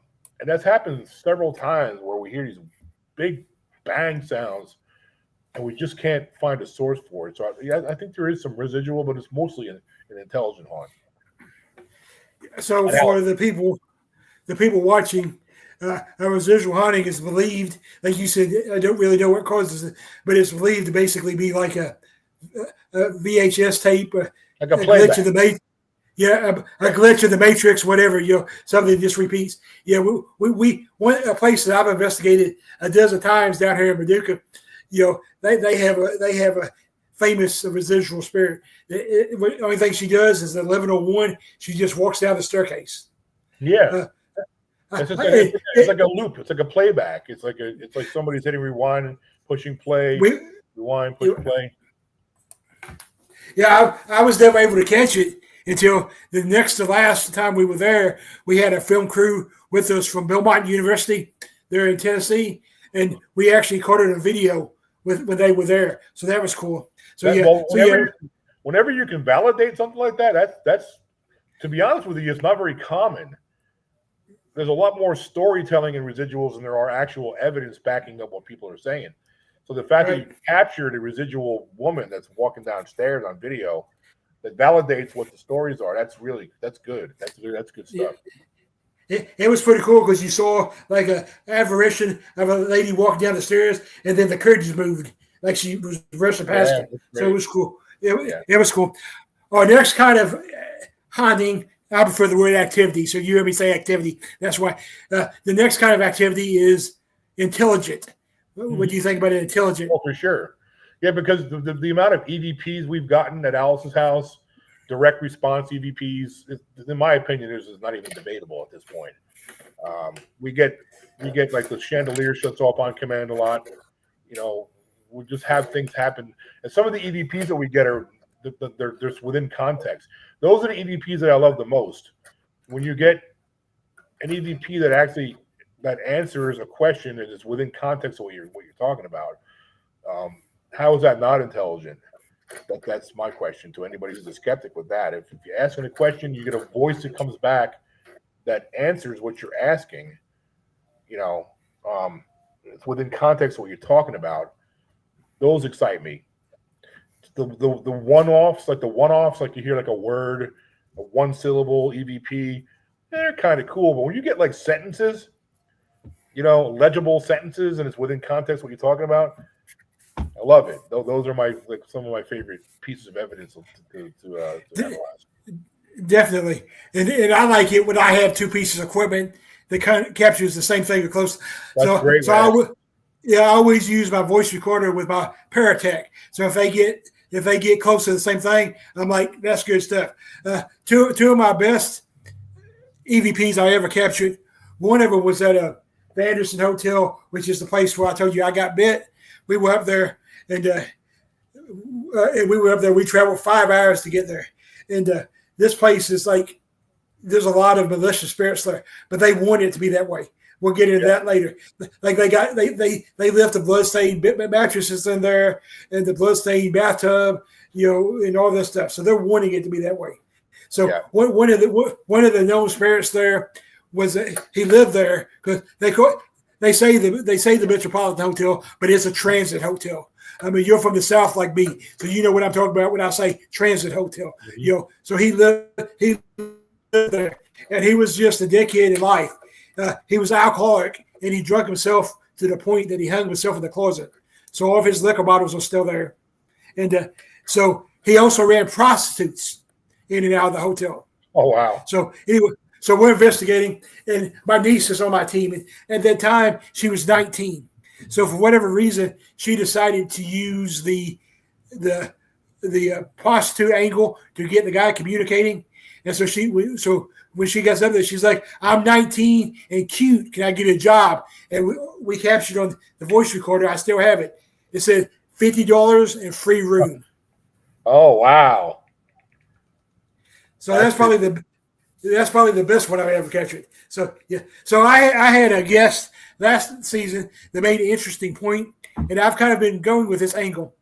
that's happened several times where we hear these big bang sounds, and we just can't find a source for it. So I think there is some residual, but it's mostly an intelligent haunt. So for the people watching, residual haunting is believed, like you said, I don't really know what causes it, but it's believed to basically be like a VHS tape, Like a glitch of the a glitch of the Matrix, whatever, something that just repeats. Yeah, we went a place that I've investigated a dozen times down here in Paducah. They have a famous residual spirit. The only thing she does is at 11:01, she just walks down the staircase. Yeah, it's like a loop. It's like a playback. It's like somebody's hitting rewind and pushing play, rewind, push play. Yeah, I was never able to catch it until the next to last time we were there. We had a film crew with us from Belmont University there in Tennessee, and we actually caught it on video when they were there. So that was cool. So whenever you can validate something like that, that's to be honest with you, it's not very common. There's a lot more storytelling in residuals than there are actual evidence backing up what people are saying. So the fact that you captured a residual woman that's walking downstairs on video that validates what the stories are, that's good. That's good stuff. It was pretty cool because you saw like an apparition of a lady walking down the stairs, and then the curtains moved like she was rushing past it. So it was cool. It was cool. Our next kind of haunting, I prefer the word activity. So you heard me say activity. That's why. The next kind of activity is intelligent. What do you think about it, intelligent? Oh, for sure. Yeah, because the amount of EVPs we've gotten at Alice's house, direct response EVPs, in my opinion, is not even debatable at this point. We get like the chandelier shuts off on command a lot. We just have things happen, and some of the EVPs that we get are they're within context. Those are the EVPs that I love the most. When you get an EVP that answers a question and is within context of what you're talking about, how is that not intelligent? That's my question to anybody who's a skeptic with that. If you're asking a question, you get a voice that comes back that answers what you're asking. It's within context of what you're talking about. Those excite me. The one-offs, like you hear like a word, a one-syllable EVP, they're kind of cool. But when you get like sentences, legible sentences, and it's within context what you're talking about, I love it. Those are some of my favorite pieces of evidence to analyze. Definitely, and I like it when I have two pieces of equipment that kind of captures the same thing or close. That's great. So I always use my voice recorder with my Paratech. So if they get close to the same thing, I'm like, that's good stuff. Two of my best EVPs I ever captured. One of them was at the Anderson Hotel, which is the place where I told you I got bit. We were up there, and we traveled 5 hours to get there. And this place is like, there's a lot of malicious spirits there, but they want it to be that way. We'll get into that later. Like they left the bloodstained mattresses in there and the bloodstained bathtub, and all this stuff. So they're wanting it to be that way. So one of the known spirits there was he lived there because they say the Metropolitan Hotel, but it's a transit hotel. I mean, you're from the South like me, so you know what I'm talking about when I say transit hotel. Mm-hmm. So he lived there, and he was just a dickhead in life. he was alcoholic and he drunk himself to the point that he hung himself in the closet. So all of his liquor bottles are still there. And so he also ran prostitutes in and out of the hotel. Oh, wow. So anyway, so we're investigating, and my niece is on my team. And at that time, she was 19. So for whatever reason, she decided to use the prostitute angle to get the guy communicating. And so so when she gets up there, she's like, "I'm 19 and cute. Can I get a job?" And we captured on the voice recorder. I still have it. It said $50 and free room. Oh, wow. So that's probably the best one I've ever captured. So yeah. So I had a guest last season that made an interesting point, and I've kind of been going with this angle.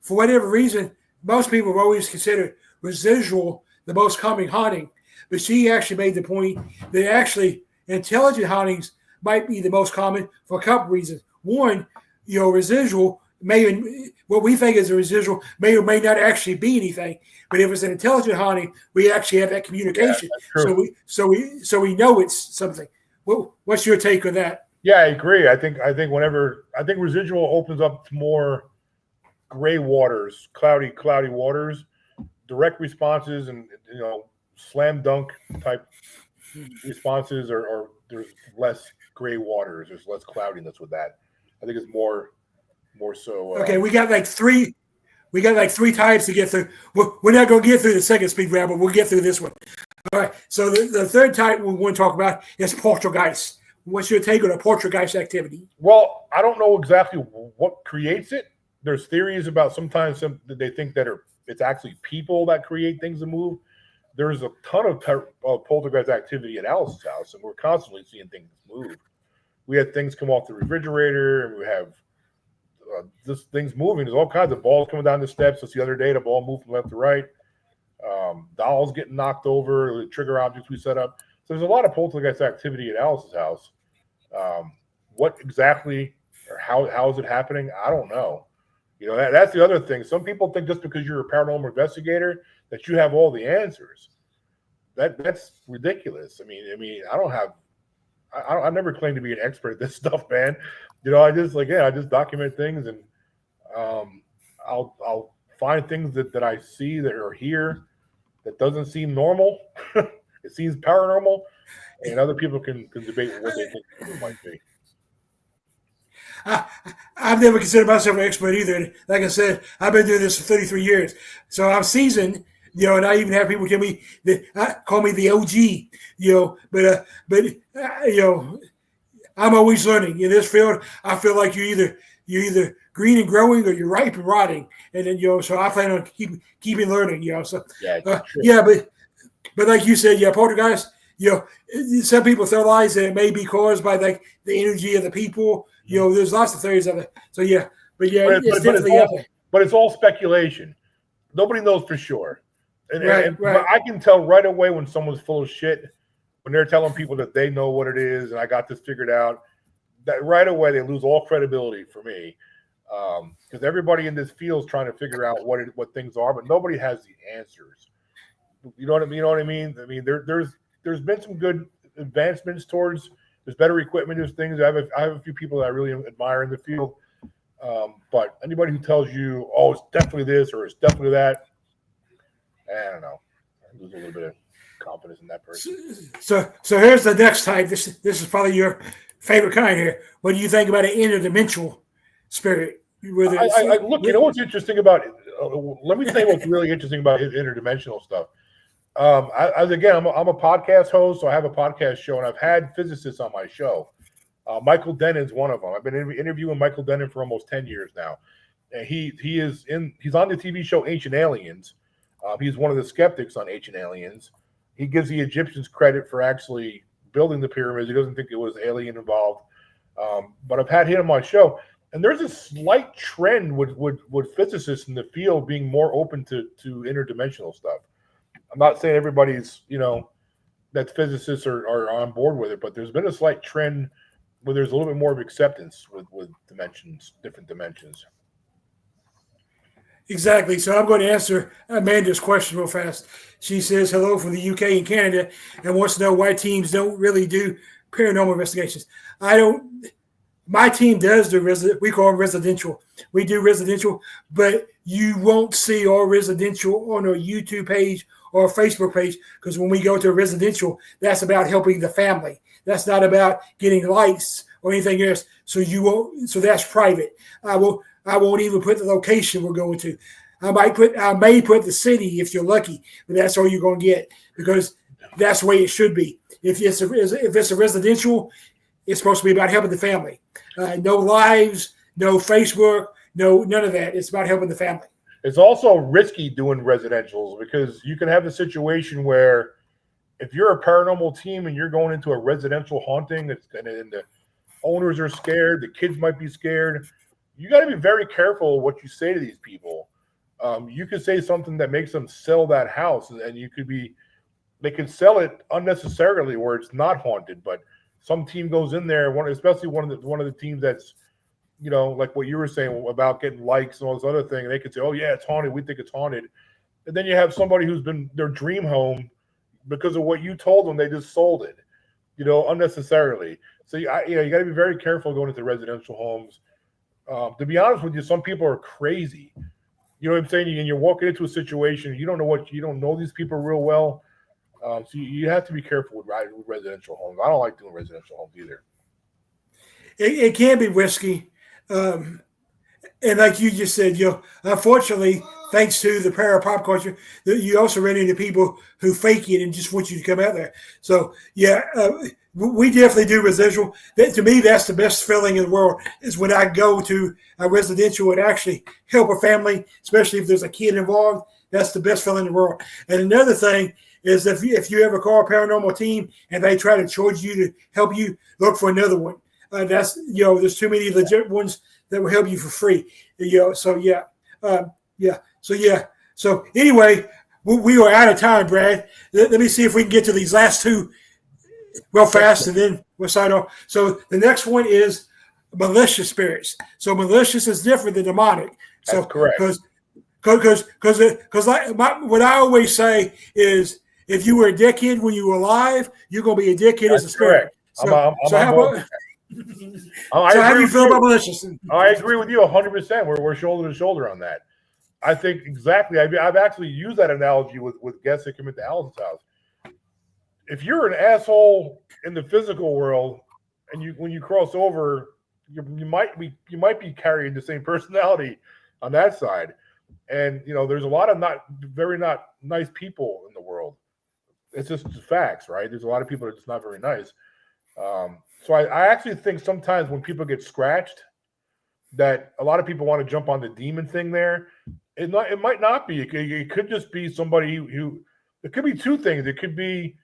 For whatever reason, most people have always considered residual the most common haunting, but she actually made the point that actually intelligent hauntings might be the most common for a couple reasons. One, residual what we think is a residual may or may not actually be anything, but if it's an intelligent haunting, we actually have that communication. Yeah, so we know it's something. What's your take on that? Yeah, I agree. I think residual opens up to more gray waters, cloudy waters, direct responses, and slam dunk type responses, or there's less gray waters. There's less cloudiness with that. I think it's more so. Okay, we got like three types to get through. We're not going to get through the second speed round, but we'll get through this one. All right. So the third type we want to talk about is poltergeist. What's your take on a poltergeist activity? Well, I don't know exactly what creates it. There's theories about sometimes they think that it's actually people that create things to move. There's a ton of poltergeist activity at Alice's house, and we're constantly seeing things move. We had things come off the refrigerator, and we have just things moving. There's all kinds of balls coming down the steps. Just the other day, the ball moved from left to right. Dolls getting knocked over, the trigger objects we set up. So there's a lot of poltergeist activity at Alice's house. What exactly or how is it happening? I don't know. That's the other thing. Some people think just because you're a paranormal investigator that you have all the answers. That's ridiculous. I mean, I never claimed to be an expert at this stuff, man. I just document things, and I'll find things that I see that are here that doesn't seem normal. It seems paranormal, and other people can debate what they think it might be. I've never considered myself an expert either. Like I said, I've been doing this for 33 years, so I'm seasoned. And I even have people call me the OG. But I'm always learning in this field. I feel like you're either green and growing or you're ripe and rotting, and then so I plan on keeping learning. So but like you said, poltergeist. Some people theorize that it may be caused by the energy of the people. There's lots of theories of it. So but it's all speculation. Nobody knows for sure. And I can tell right away when someone's full of shit, when they're telling people that they know what it is and I got this figured out. That right away they lose all credibility for me, because everybody in this field is trying to figure out what things are, but nobody has the answers. You know what I mean? I mean, there's been some good advancements towards. There's better equipment. There's things. I have a few people that I really admire in the field, but anybody who tells you, "Oh, it's definitely this" or "It's definitely that," I don't know. I lose a little bit of confidence in that person. So here's the next type. This is probably your favorite kind here. What do you think about an interdimensional spirit? Look, what's interesting about it? Let me tell you what's really interesting about interdimensional stuff. I'm a podcast host, so I have a podcast show, and I've had physicists on my show. Michael Denon's one of them. I've been interviewing Michael Denon for almost 10 years now, and he's on the TV show Ancient Aliens. He's one of the skeptics on Ancient Aliens. He gives the Egyptians credit for actually building the pyramids. He doesn't think it was alien involved. But I've had him on my show, and there's a slight trend with physicists in the field being more open to interdimensional stuff. I'm not saying everybody's, that physicists are on board with it, but there's been a slight trend where there's a little bit more of acceptance with dimensions, different dimensions. Exactly. So I'm going to answer Amanda's question real fast. She says hello from the UK and Canada and wants to know why teams don't really do paranormal investigations. I don't. My team does do we call them residential. We do residential, but you won't see our residential on our YouTube page or Facebook page, because when we go to a residential, that's about helping the family. That's not about getting likes or anything else. So you won't. So that's private. I won't even put the location we're going to. I may put the city if you're lucky, but that's all you're going to get, because that's the way it should be. If it's a residential, it's supposed to be about helping the family. No lives, no Facebook, none of that. It's about helping the family. It's also risky doing residentials, because you can have a situation where if you're a paranormal team and you're going into a residential haunting and the owners are scared, the kids might be scared, you got to be very careful what you say to these people. You could say something that makes them sell that house, and they can sell it unnecessarily where it's not haunted. But some team goes in there, especially one of the teams that's, like what you were saying about getting likes and all this other thing. They could say, "Oh yeah, it's haunted. We think it's haunted," and then you have somebody who's been their dream home because of what you told them. They just sold it, unnecessarily. So you got to be very careful going into residential homes. To be honest with you, some people are crazy. You know what I'm saying? And you're walking into a situation, you don't know these people real well. So you have to be careful with residential homes. I don't like doing residential homes either. It can be risky. And like you just said, unfortunately, thanks to the power of pop culture, you also run into people who fake it and just want you to come out there. So, we definitely do residential. To me, that's the best feeling in the world, is when I go to a residential and actually help a family, especially if there's a kid involved. That's the best feeling in the world. And another thing is, if you ever call a paranormal team and they try to charge you to help you, look for another one. There's too many legit ones that will help you for free. So anyway, we are out of time, Brad. Let me see if we can get to these last two real fast, and then we'll sign off. So the next one is malicious spirits. So malicious is different than demonic. That's correct. Because what I always say is, if you were a dickhead when you were alive, you're going to be a dickhead as a spirit. Correct. How do you feel about malicious? I agree with you 100%. We're shoulder to shoulder on that. I think exactly. I've actually used that analogy with guests that come into Allison's house. If you're an asshole in the physical world, and when you cross over, you might be carrying the same personality on that side. And there's a lot of not nice people in the world. It's just facts, right? There's a lot of people that are just not very nice. So I actually think sometimes when people get scratched, that a lot of people want to jump on the demon thing there. It might not be. It could just be somebody who. It could be two things. It could be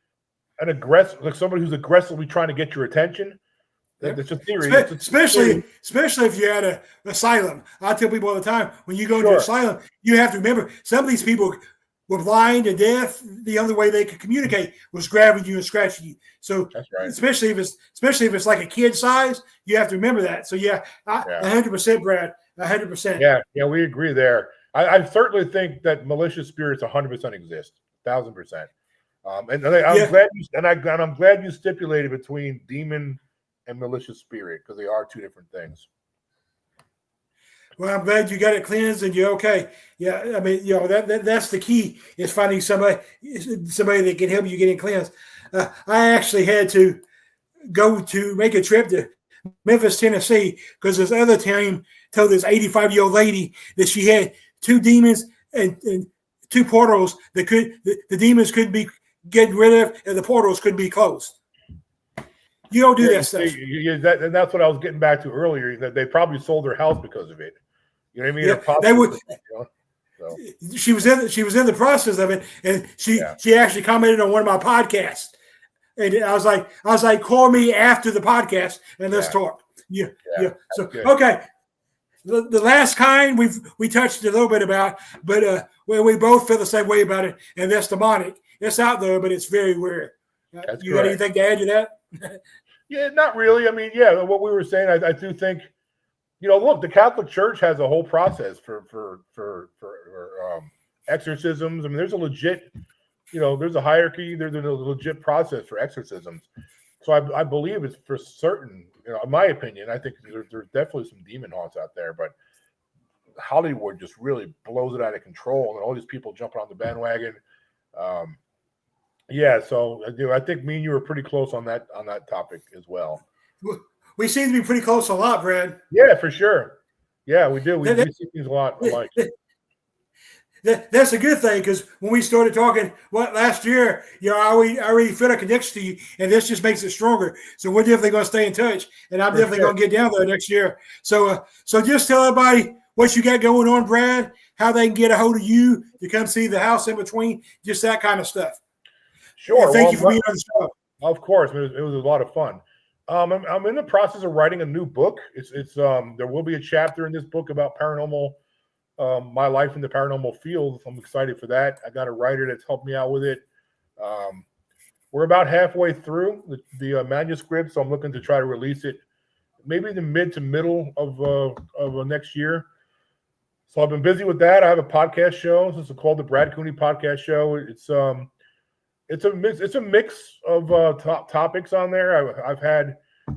somebody who's aggressively trying to get your attention. That's a theory. Especially if you're at an asylum. I tell people all the time, when you go to an asylum, you have to remember, some of these people were blind and deaf. The only way they could communicate was grabbing you and scratching you. So that's right. Especially if it's like a kid size, you have to remember that. So 100%, Brad, 100%. Yeah, we agree there. I certainly think that malicious spirits 100% exist, 1,000%. I'm glad you stipulated between demon and malicious spirit, because they are two different things. Well, I'm glad you got it cleansed and you're okay. Yeah, I mean, that's the key, is finding somebody that can help you get it cleansed. I actually had to go to make a trip to Memphis, Tennessee, because this other team told this 85-year-old lady that she had two demons and two portals that the demons couldn't be getting rid of, and the portals couldn't be closed. You don't do that stuff. And that's what I was getting back to earlier, that they probably sold their house because of it. You know what I mean? Yeah, they would. So. She was in the process of it, and she actually commented on one of my podcasts, and I was like, call me after the podcast and let's talk. Yeah. So okay, the last kind we touched a little bit about, but we both feel the same way about it, and that's demonic. It's out there, but it's very rare. You got anything to add to that? Yeah, not really. I mean, what we were saying, I do think, look, the Catholic Church has a whole process for exorcisms. I mean, there's a legit, there's a hierarchy. There's a legit process for exorcisms. So I believe it's for certain. In my opinion, I think there's definitely some demon haunts out there, but Hollywood just really blows it out of control, and all these people jumping on the bandwagon. Yeah, so I think me and you were pretty close on that topic as well. We seem to be pretty close a lot, Brad. Yeah, for sure. Yeah, we do. We see things a lot alike. That's a good thing, because when we started talking last year, I already felt a connection to you, and this just makes it stronger. So we're definitely going to stay in touch, and I'm definitely going to get down there next year. So just tell everybody what you got going on, Brad, how they can get a hold of you to come see the house in between, just that kind of stuff. Sure. And thank you for being on the show. Of course, it was a lot of fun. I'm in the process of writing a new book. It's there will be a chapter in this book about paranormal. My life in the paranormal field. I'm excited for that. I got a writer that's helped me out with it. We're about halfway through the manuscript, so I'm looking to try to release it maybe in the mid to middle of next year. So I've been busy with that. I have a podcast show. This is called the Brad Cooney Podcast Show. It's a mix of topics on there. I've had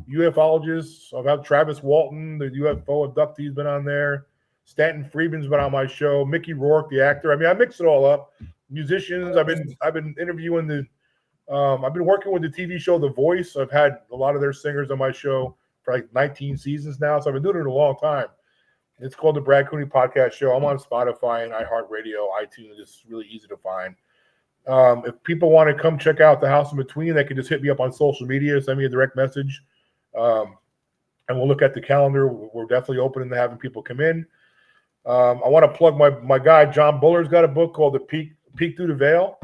ufologists. I've had Travis Walton, the UFO abductee, has been on there. Stanton Friedman's been on my show. Mickey Rourke, the actor. I mean, I mix it all up. Musicians. I've been interviewing I've been working with the TV show The Voice. I've had a lot of their singers on my show for like 19 seasons now. So I've been doing it a long time. It's called the Brad Cooney Podcast Show. I'm on Spotify and iHeartRadio, iTunes. It's really easy to find. If people want to come check out the house in between, they can just hit me up on social media, send me a direct message, and we'll look at the calendar. We're definitely open to having people come in. I want to plug my guy John Buller's got a book called The Peek Through the Veil.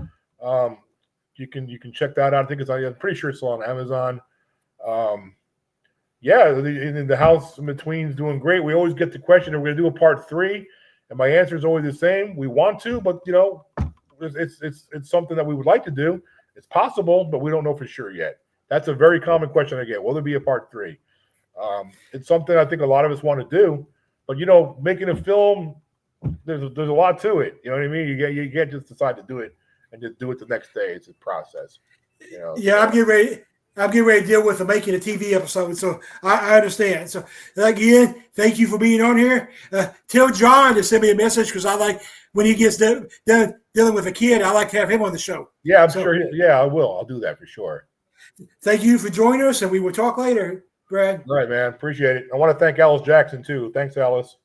You can check that out. I think I'm pretty sure it's on Amazon. The house in between is doing great. We always get the question, are we going to do a part 3? And my answer is always the same. We want to, but it's something that we would like to do. It's possible, but we don't know for sure yet. That's a very common question I get. Will there be a part 3? It's something I think a lot of us want to do, but making a film, there's a lot to it. You know what I mean? You can't just decide to do it and just do it the next day. It's a process. Yeah, I'm getting ready to deal with making a TV episode, so I understand. So again, thank you for being on here. Tell John to send me a message, because I like when he gets done dealing with a kid, I like to have him on the show. Yeah, I'm sure. Yeah, I will. I'll do that for sure. Thank you for joining us, and we will talk later, Brad. All right, man. Appreciate it. I want to thank Alice Jackson too. Thanks, Alice.